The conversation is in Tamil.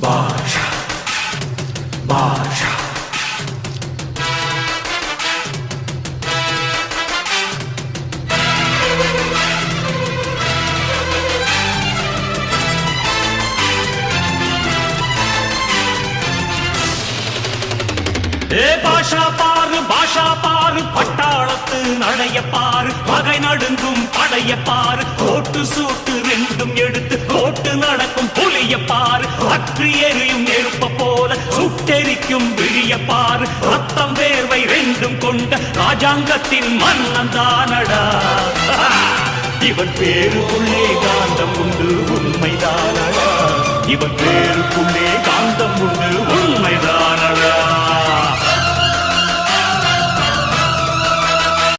பாஷா பாஷா பாஷா பாரு பட்டாளத்து நடைய பாரு பகை நடுங்கும் படைய பாரு கோட்டு சூட்டு ரெண்டும் எடுத்து கோட்டு நடக்கும் புலிய பாரு அற்று எரியும் நெருப்ப போல சுட்டெரிக்கும் விழிய பாரு ரத்தம் வேர்வை ரெண்டும் கொண்ட ராஜாங்கத்தின் மன்னன் தானடா இவன் பேருக்குள்ளே காந்தம் உண்டு உண்மைதானடா இவன் பேருக்குள்ளே காந்தம் உண்டு உண்மைதான்